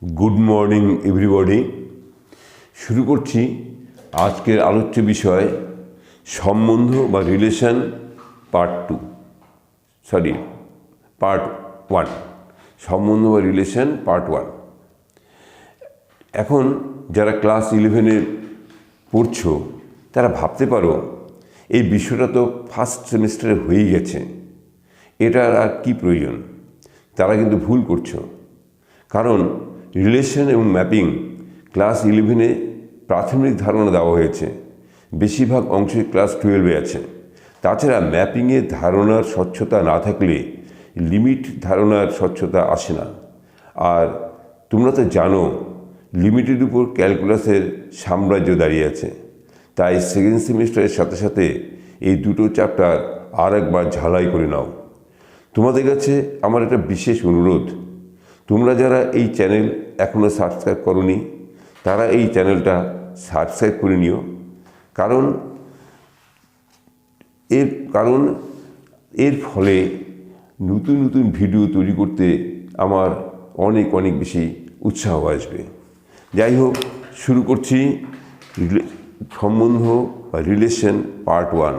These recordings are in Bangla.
Good morning everybody. शुरू करছি আজকের আলোচ্য বিষয় সম্বন্ধ বা রিলেশন পার্ট 1 সম্বন্ধ বা রিলেশন পার্ট 1। এখন যারা ক্লাস 11-এ পড়ছো তারা ভাবতে পারো এই বিষয়টা তো ফার্স্ট সেমিস্টারে হয়েই গেছে, এটার আর কি প্রয়োজন। তারা কিন্তু ভুল করছো, কারণ রিলেশন এবং ম্যাপিং ক্লাস 11-এ প্রাথমিক ধারণা দেওয়া হয়েছে, বেশিরভাগ অংশে ক্লাস 12-এ আছে। তাছাড়া ম্যাপিংয়ের ধারণার স্বচ্ছতা না থাকলে লিমিট ধারণার স্বচ্ছতা আসে না। আর তোমরা তো জানো লিমিটের উপর ক্যালকুলাসের সাম্রাজ্য দাঁড়িয়ে আছে। তাই সেকেন্ড সেমিস্টারের সাথে সাথে এই দুটো চ্যাপ্টার আর একবার ঝালাই করে নাও। তোমাদের কাছে আমার একটা বিশেষ অনুরোধ, তোমরা যারা এই চ্যানেল এখনও সাবস্ক্রাইব করোনি তারা এই চ্যানেলটা সাবস্ক্রাইব করে নিও, কারণ এর ফলে নতুন নতুন ভিডিও তৈরি করতে আমার অনেক বেশি উৎসাহ আসবে। যাই হোক, শুরু করছি সম্বন্ধ বা রিলেশন পার্ট 1।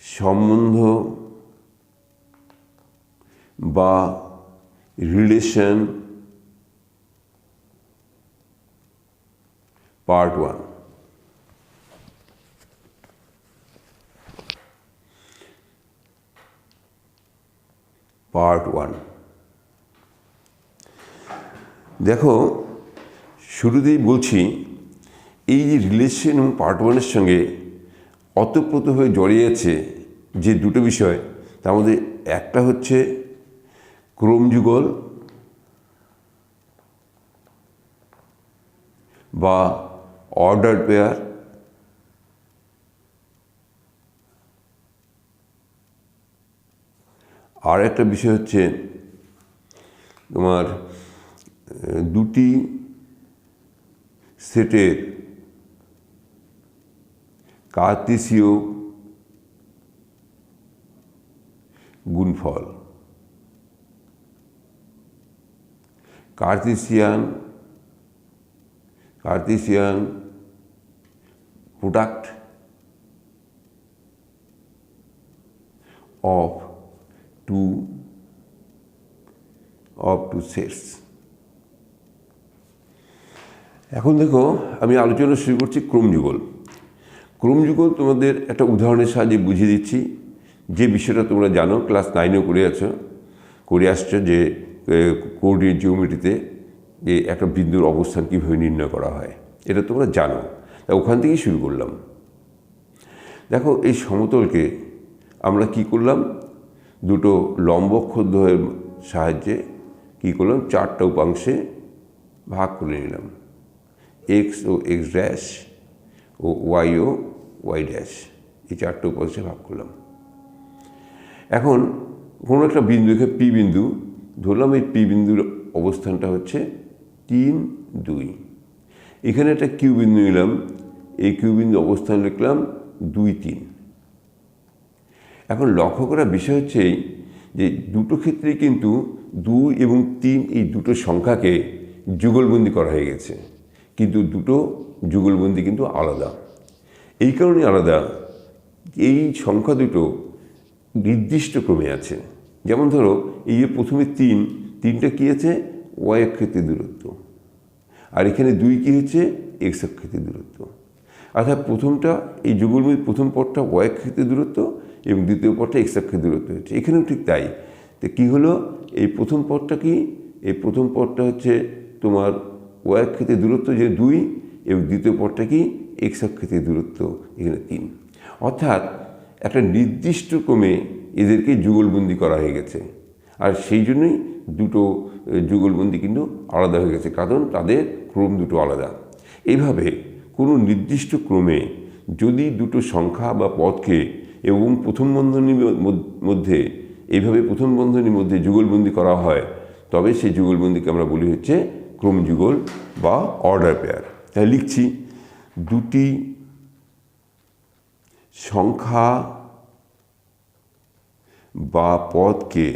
সম্বন্ধ বা রিলেশন পার্ট 1। দেখো, শুরুতেই বলছি এই যে রিলেশন এবং পার্ট 1-এর সঙ্গে অতপ্রত হয়ে জড়িয়ে আছে যে দুটো বিষয়, তার মধ্যে একটা হচ্ছে ক্রমযুগল বা অর্ডার পেয়ার, আর একটা বিষয় হচ্ছে তোমার দুটি সেটের কার্তেশীয় গুণফল। Cartesian product of two sets। এখন দেখো, আমি আলোচনা শুরু করছি ক্রমযুগল। তোমাদের একটা উদাহরণের সাহায্যে বুঝিয়ে দিচ্ছি যে বিষয়টা তোমরা জানো, ক্লাস 9-এ করে আসছো যে কোঅর্ডিনেট জিওমেট্রিতে যে একটা বিন্দুর অবস্থান কীভাবে নির্ণয় করা হয়, এটা তোমরা জানো। তা ওখান থেকেই শুরু করলাম। দেখো, এই সমতলকে আমরা কি করলাম, দুটো লম্বক্ষদ্বয়ের সাহায্যে কি করলাম, 4টা উপাংশে ভাগ করে নিলাম। এক্স ও এক্স ড্যাশ ও ওয়াই ও ওয়াই ড্যাশ, এই 4টা উপাংশে ভাগ করলাম। এখন কোনো একটা বিন্দুকে পি বিন্দু ধরলাম, এই পি বিন্দুর অবস্থানটা হচ্ছে 3, 2। এখানে একটা কিউ বিন্দু নিলাম, এই কিউ বিন্দু অবস্থান লিখলাম 2, 3। এখন লক্ষ্য করার বিষয় হচ্ছে যে দুটো ক্ষেত্রেই কিন্তু 2 এবং 3 এই দুটো সংখ্যাকে যুগলবন্দি করা হয়ে গেছে, কিন্তু দুটো যুগলবন্দি কিন্তু আলাদা। এই কারণে আলাদা, এই সংখ্যা দুটো নির্দিষ্ট ক্রমে আছে। যেমন ধরো, এই যে প্রথমে 3টা কী আছে, ওয়াই অক্ষেত্রের দূরত্ব, আর এখানে 2 কী হচ্ছে, এক্স অক্ষেত্রের দূরত্ব। অর্থাৎ প্রথমটা এই যুগলবন্দির প্রথম পদটা ওয়াই অক্ষেত্রের দূরত্ব এবং দ্বিতীয় পদটা এক্স অক্ষেত্রের দূরত্ব হচ্ছে। এখানেও ঠিক তাই। তো কী হলো, এই প্রথম পদটা কি, এই প্রথম পদটা হচ্ছে তোমার ওয়াই অক্ষেত্রের দূরত্ব যে 2, এবং দ্বিতীয় পদটা কি, এক্স অক্ষেত্রের দূরত্ব এখানে 3। অর্থাৎ একটা নির্দিষ্ট ক্রমে এদেরকে যুগলবন্দি করা হয়ে গেছে, আর সেই জন্যই দুটো যুগলবন্দি কিন্তু আলাদা হয়ে গেছে, কারণ তাদের ক্রম দুটো আলাদা। এইভাবে কোনো নির্দিষ্ট ক্রমে যদি দুটো সংখ্যা বা পদকে এবং প্রথম বন্ধনীর মধ্যে এইভাবে প্রথম বন্ধনীর মধ্যে যুগলবন্দি করা হয়, তবে সেই যুগলবন্দিকে আমরা বলি হচ্ছে ক্রমযুগল বা অর্ডার পেয়ার। তাই লিখছি, দুটি সংখ্যা বা পদকে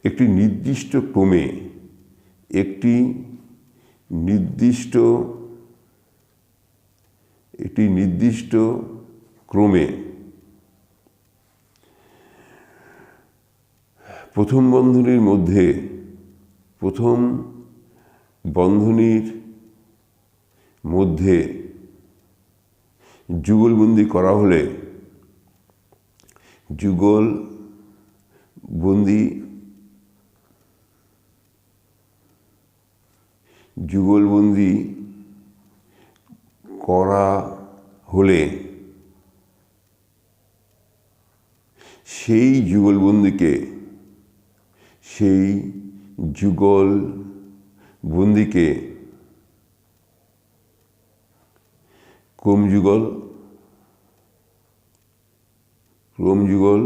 একটি নির্দিষ্ট ক্রমে একটি নির্দিষ্ট ক্রমে প্রথম বন্ধনীর মধ্যে যুগলবন্দি করা হলে যুগলবন্দি করা হলে সেই যুগলবন্দিকে ক্রমযুগল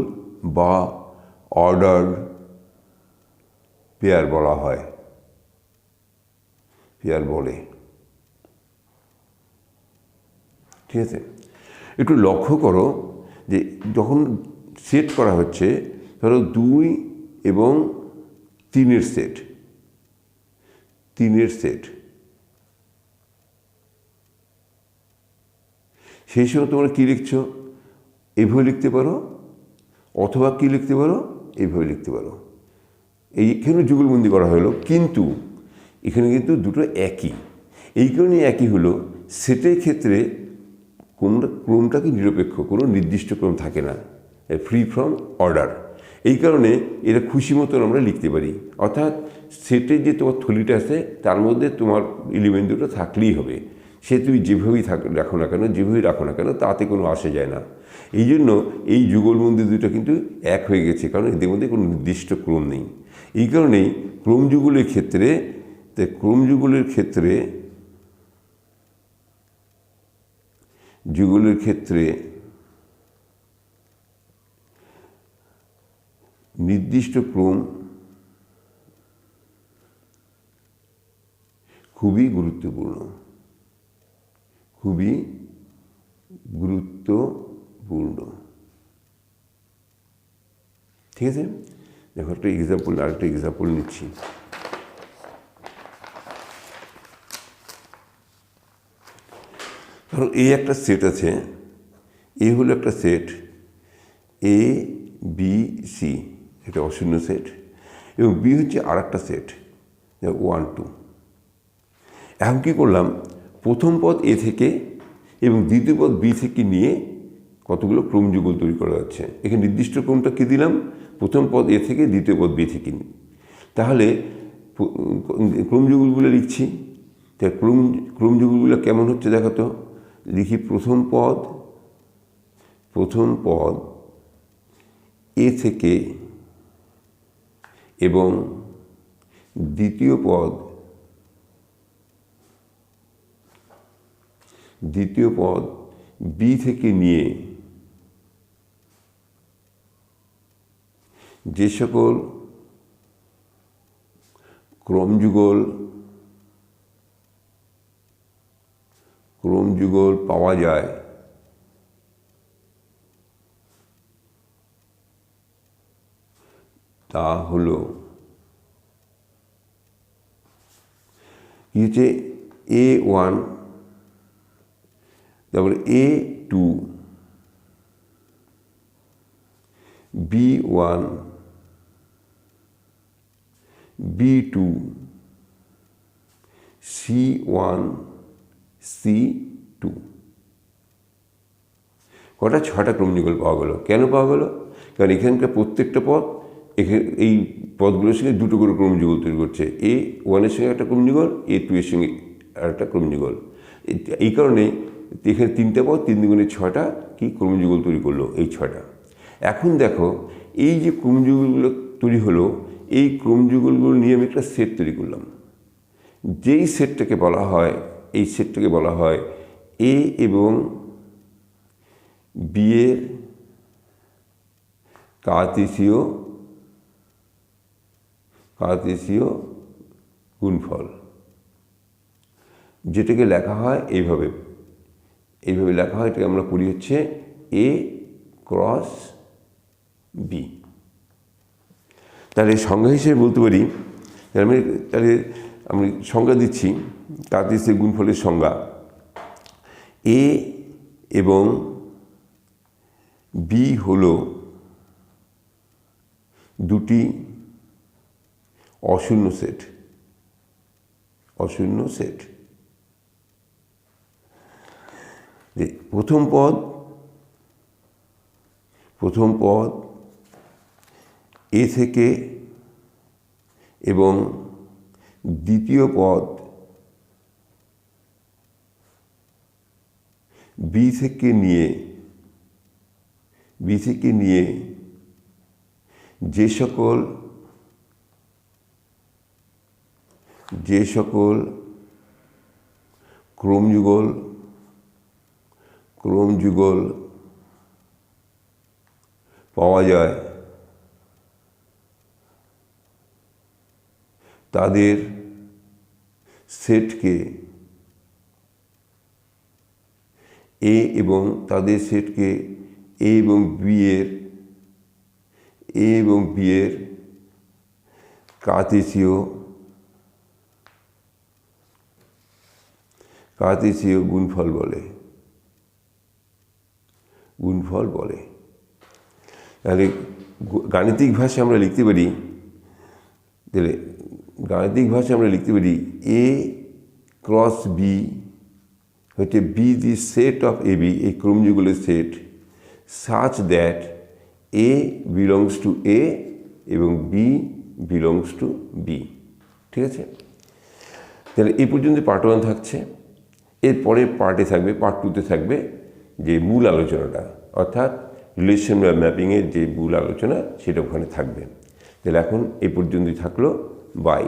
বা অর্ডার পেয়ার বলে। ঠিক আছে, একটু লক্ষ্য করো যে যখন সেট করা হচ্ছে, ধরো 2 এবং 3-এর সেট, সেই সময় তোমরা কী লিখছ? এইভাবে লিখতে পারো, অথবা কী লিখতে পারো? এইভাবে লিখতে পারো। এইখানে যুগলবন্দি করা হলো, কিন্তু এখানে কিন্তু দুটো একই। এই কারণে একই হলো, সেটের ক্ষেত্রে ক্রমটা কি নিরপেক্ষ, কোনো নির্দিষ্ট ক্রম থাকে না, ফ্রি ফ্রম অর্ডার। এই কারণে এটা খুশি মতন আমরা লিখতে পারি। অর্থাৎ সেটের যে তোমার থলিটা আছে তার মধ্যে তোমার এলিমেন্ট দুটো থাকলেই হবে, সে তুমি যেভাবেই রাখো না কেন তাতে কোনো আসে যায় না। এই জন্য এই যুগলবন্দি দুটো কিন্তু এক হয়ে গেছে, কারণ এদের মধ্যে কোনো নির্দিষ্ট ক্রম নেই। এই কারণেই ক্রমযুগলের ক্ষেত্রে নির্দিষ্ট ক্রম খুবই গুরুত্বপূর্ণ। ঠিক আছে, দেখো আরেকটা এক্সাম্পল নিচ্ছি। ধরো এই একটা সেট আছে, এ হলো একটা সেট ABC, এটা অশূন্য সেট, এবং বি হচ্ছে আর একটা সেট 1, 2। এখন কী করলাম? প্রথম পদ এ থেকে এবং দ্বিতীয় পদ বি থেকে নিয়ে কতগুলো ক্রমযুগল তৈরি করা যাচ্ছে। এখানে নির্দিষ্ট ক্রমটা কী দিলাম? প্রথম পদ এ থেকে দ্বিতীয় পদ বি থেকে। তাহলে ক্রমযুগলগুলো লিখছি। তাই ক্রমযুগলগুলো কেমন হচ্ছে দেখো তো। লিখি প্রথম পদ এ থেকে এবং দ্বিতীয় পদ বি থেকে নিয়ে যে সকল ক্রমযুগল পাওয়া যায় তা হলো কি হচ্ছে A1, তারপরে A2, B1, B2, C1, C2। কটা? 6টা ক্রমযুগল পাওয়া গেল। কেন পাওয়া গেল? কারণ এখানকার প্রত্যেকটা পদ এই পদগুলোর সঙ্গে দুটো করে ক্রমযুগল তৈরি করছে। A1-এর সঙ্গে একটা ক্রমযুগল, A2-এর সঙ্গে আরেকটা ক্রমযুগল। এই কারণে এখানে 3টে পদ, 3 দুগুণে 6টা কি ক্রমযুগল তৈরি করলো, এই 6টা। এখন দেখো এই যে ক্রমযুগলগুলো তৈরি হলো, এই ক্রমযুগলগুলো নিয়ে আমি একটা সেট তৈরি করলাম। যেই সেটটাকে বলা হয় এ এবং বি এর কার্তেশীয় গুণফল, যেটাকে লেখা হয় এইভাবে লেখা হয়। এটাকে আমরা পড়ি হচ্ছে A ক্রস B। তাহলে সংজ্ঞা হিসেবে বলতে পারি, তাহলে আমি সংজ্ঞা দিচ্ছি, কার্টেসিয়ান গুণফলের সংজ্ঞা। এ এবং বি হলো দুটি অশূন্য সেট। অশূন্য সেট। প্রথম পদ এ থেকে এবং দ্বিতীয় পদ বি থেকে নিয়ে যে সকল ক্রমযুগল পাওয়া যায় তাদের সেটকে এ এবং বি এর কার্টেসীয় গুণফল বলে। তাহলে গাণিতিক ভাষায় আমরা লিখতে পারি এ ক্রস বি হচ্ছে B the set of A B, এই ক্রমযুগলের set, such that A belongs to A এবং বি বিলংস টু বি। ঠিক আছে? তাহলে এই পর্যন্ত পার্ট 1 থাকছে। এরপরে পার্ট 2তে থাকবে যে মূল আলোচনাটা, অর্থাৎ রিলেশন বা ম্যাপিংয়ের যে মূল আলোচনা সেটা ওখানে থাকবে। তাহলে এখন এই পর্যন্তই থাকলো। বাই।